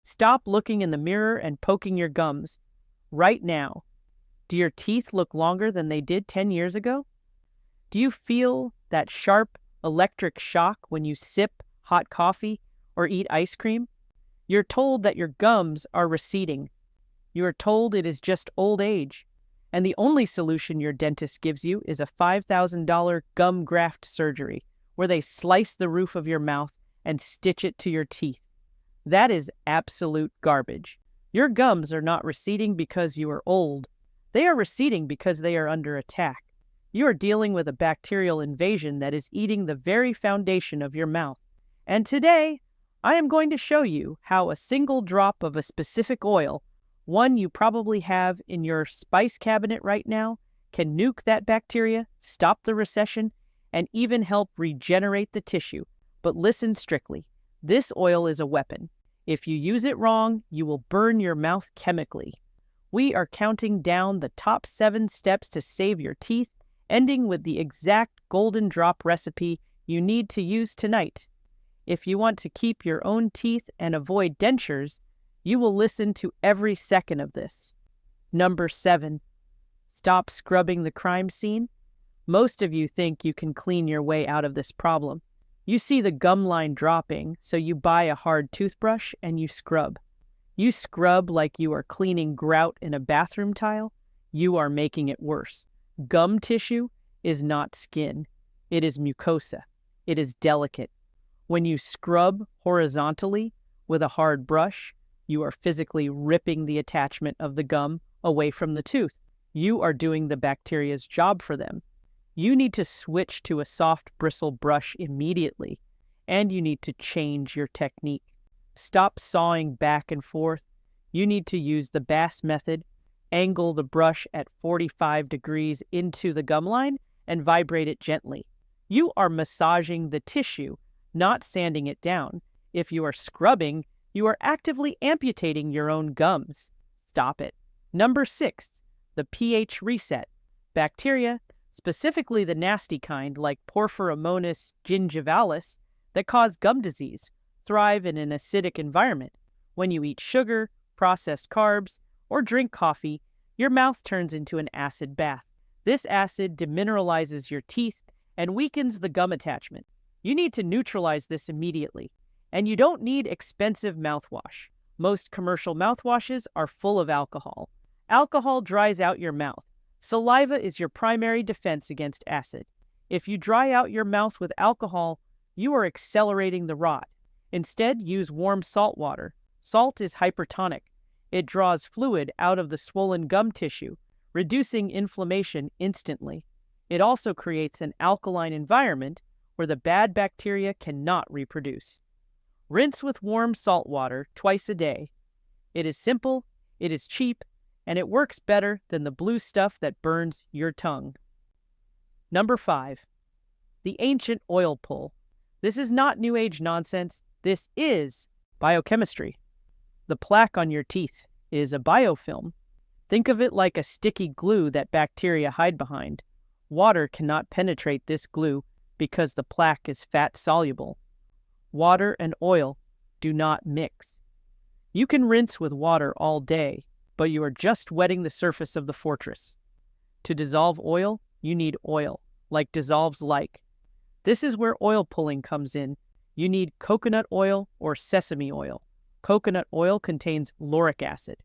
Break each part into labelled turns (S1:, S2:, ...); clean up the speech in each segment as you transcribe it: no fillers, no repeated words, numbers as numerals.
S1: Stop looking in the mirror and poking your gums. Right now. Do your teeth look longer than they did 10 years ago? Do you feel that sharp electric shock when you sip hot coffee or eat ice cream? You're told that your gums are receding. You are told it is just old age. And the only solution your dentist gives you is a $5,000 gum graft surgery, where they slice the roof of your mouth and stitch it to your teeth. That is absolute garbage. Your gums are not receding because you are old. They are receding because they are under attack. You are dealing with a bacterial invasion that is eating the very foundation of your mouth. And today, I am going to show you how a single drop of a specific oil, one you probably have in your spice cabinet right now, can nuke that bacteria, stop the recession, and even help regenerate the tissue. But listen strictly. This oil is a weapon. If you use it wrong, you will burn your mouth chemically. We are counting down the top 7 steps to save your teeth, ending with the exact golden drop recipe you need to use tonight. If you want to keep your own teeth and avoid dentures, you will listen to every second of this. Number 7. Stop scrubbing the crime scene. Most of you think you can clean your way out of this problem. You see the gum line dropping, so you buy a hard toothbrush and you scrub. You scrub like you are cleaning grout in a bathroom tile. You are making it worse. Gum tissue is not skin. It is mucosa. It is delicate. When you scrub horizontally with a hard brush, you are physically ripping the attachment of the gum away from the tooth. You are doing the bacteria's job for them. You need to switch to a soft bristle brush immediately, and you need to change your technique. Stop sawing back and forth. You need to use the Bass method. Angle the brush at 45 degrees into the gum line and vibrate it gently. You are massaging the tissue, not sanding it down. If you are scrubbing, you are actively amputating your own gums. Stop it. Number 6, the pH reset. Bacteria, specifically the nasty kind like Porphyromonas gingivalis that cause gum disease, thrive in an acidic environment. When you eat sugar, processed carbs, or drink coffee, your mouth turns into an acid bath. This acid demineralizes your teeth and weakens the gum attachment. You need to neutralize this immediately. And you don't need expensive mouthwash. Most commercial mouthwashes are full of alcohol. Alcohol dries out your mouth. Saliva is your primary defense against acid. If you dry out your mouth with alcohol, you are accelerating the rot. Instead, use warm salt water. Salt is hypertonic. It draws fluid out of the swollen gum tissue, reducing inflammation instantly. It also creates an alkaline environment where the bad bacteria cannot reproduce. Rinse with warm salt water twice a day. It is simple, it is cheap, and it works better than the blue stuff that burns your tongue. Number 5. The ancient oil pull. This is not New Age nonsense. This is biochemistry. The plaque on your teeth is a biofilm. Think of it like a sticky glue that bacteria hide behind. Water cannot penetrate this glue because the plaque is fat-soluble. Water and oil do not mix. You can rinse with water all day, but you are just wetting the surface of the fortress. To dissolve oil, you need oil, like dissolves like. This is where oil pulling comes in. You need coconut oil or sesame oil. Coconut oil contains lauric acid.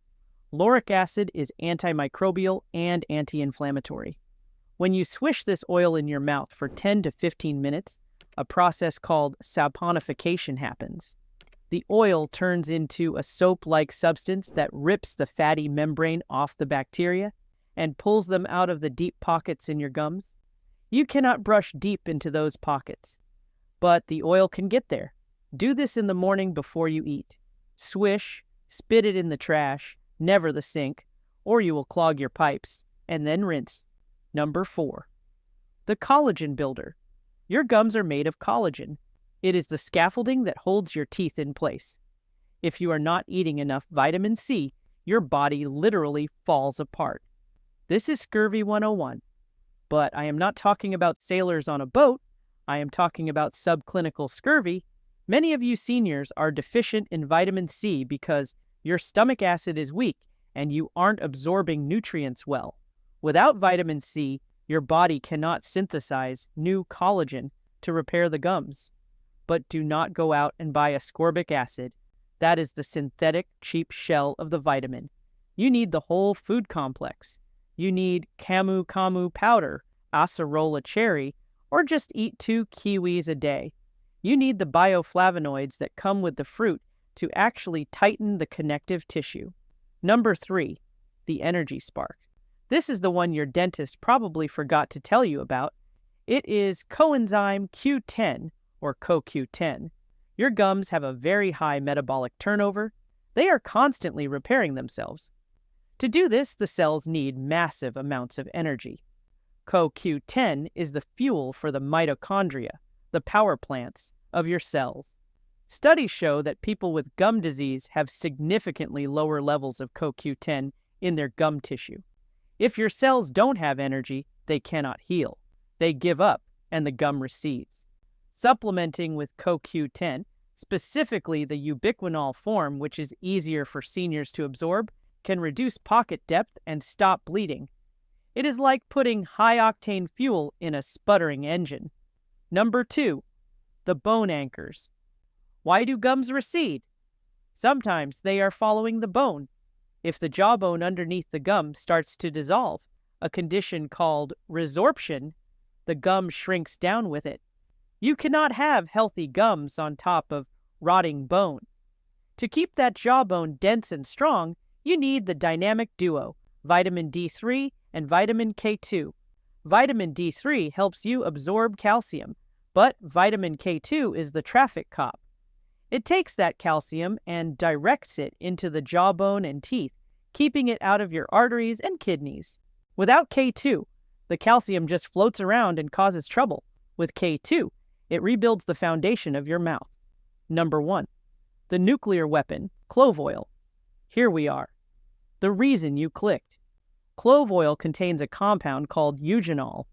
S1: Lauric acid is antimicrobial and anti-inflammatory. When you swish this oil in your mouth for 10 to 15 minutes, a process called saponification happens. The oil turns into a soap-like substance that rips the fatty membrane off the bacteria and pulls them out of the deep pockets in your gums. You cannot brush deep into those pockets, but the oil can get there. Do this in the morning before you eat. Swish, spit it in the trash, never the sink, or you will clog your pipes, and then rinse. Number 4. The collagen builder. Your gums are made of collagen. It is the scaffolding that holds your teeth in place. If you are not eating enough vitamin C, your body literally falls apart. This is Scurvy 101. But I am not talking about sailors on a boat. I am talking about subclinical scurvy. Many of you seniors are deficient in vitamin C because your stomach acid is weak and you aren't absorbing nutrients well. Without vitamin C, your body cannot synthesize new collagen to repair the gums. But do not go out and buy ascorbic acid. That is the synthetic, cheap shell of the vitamin. You need the whole food complex. You need camu camu powder, acerola cherry, or just eat 2 kiwis a day. You need the bioflavonoids that come with the fruit to actually tighten the connective tissue. Number 3, the energy spark. This is the one your dentist probably forgot to tell you about. It is coenzyme Q10 or CoQ10. Your gums have a very high metabolic turnover. They are constantly repairing themselves. To do this, the cells need massive amounts of energy. CoQ10 is the fuel for the mitochondria, the power plants of your cells. Studies show that people with gum disease have significantly lower levels of CoQ10 in their gum tissue. If your cells don't have energy, they cannot heal. They give up, and the gum recedes. Supplementing with CoQ10, specifically the Eugenol form, which is easier for seniors to absorb, can reduce pocket depth and stop bleeding. It is like putting high-octane fuel in a sputtering engine. Number 2, the bone anchors. Why do gums recede? Sometimes they are following the bone. If the jawbone underneath the gum starts to dissolve, a condition called resorption, the gum shrinks down with it. You cannot have healthy gums on top of rotting bone. To keep that jawbone dense and strong, you need the dynamic duo, vitamin D3 and vitamin K2. Vitamin D3 helps you absorb calcium, but vitamin K2 is the traffic cop. It takes that calcium and directs it into the jawbone and teeth, keeping it out of your arteries and kidneys. Without K2, the calcium just floats around and causes trouble. With K2, it rebuilds the foundation of your mouth. Number 1, the nuclear weapon, clove oil. Here we are. The reason you clicked. Clove oil contains a compound called Eugenol.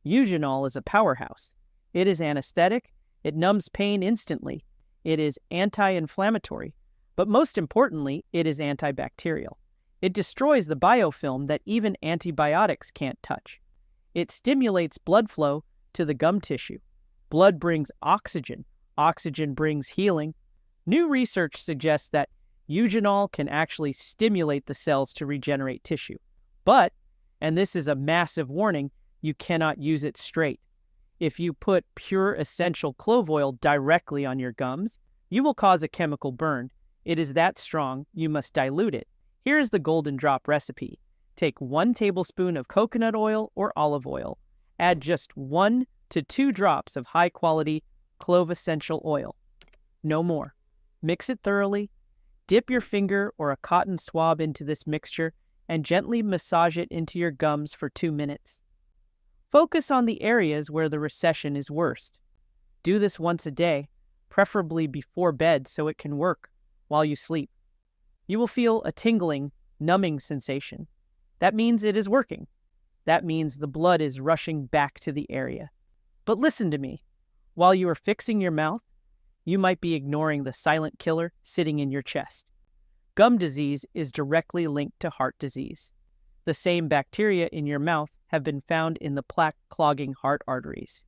S1: Eugenol is a powerhouse. It is anesthetic, it numbs pain instantly, it is anti-inflammatory, but most importantly, it is antibacterial. It destroys the biofilm that even antibiotics can't touch. It stimulates blood flow to the gum tissue. Blood brings oxygen. Oxygen brings healing. New research suggests that Eugenol can actually stimulate the cells to regenerate tissue. But, and this is a massive warning, you cannot use it straight. If you put pure essential clove oil directly on your gums, you will cause a chemical burn. It is that strong, you must dilute it. Here is the golden drop recipe. Take 1 tablespoon of coconut oil or olive oil. Add just 1 to 2 drops of high-quality Clove Essential Oil. No more. Mix it thoroughly. Dip your finger or a cotton swab into this mixture and gently massage it into your gums for 2 minutes. Focus on the areas where the recession is worst. Do this once a day, preferably before bed so it can work while you sleep. You will feel a tingling, numbing sensation. That means it is working. That means the blood is rushing back to the area. But listen to me. While you are fixing your mouth, you might be ignoring the silent killer sitting in your chest. Gum disease is directly linked to heart disease. The same bacteria in your mouth have been found in the plaque-clogging heart arteries.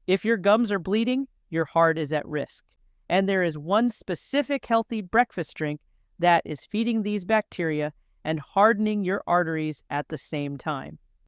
S1: If your gums are bleeding, your heart is at risk. And there is one specific healthy breakfast drink that is feeding these bacteria and hardening your arteries at the same time.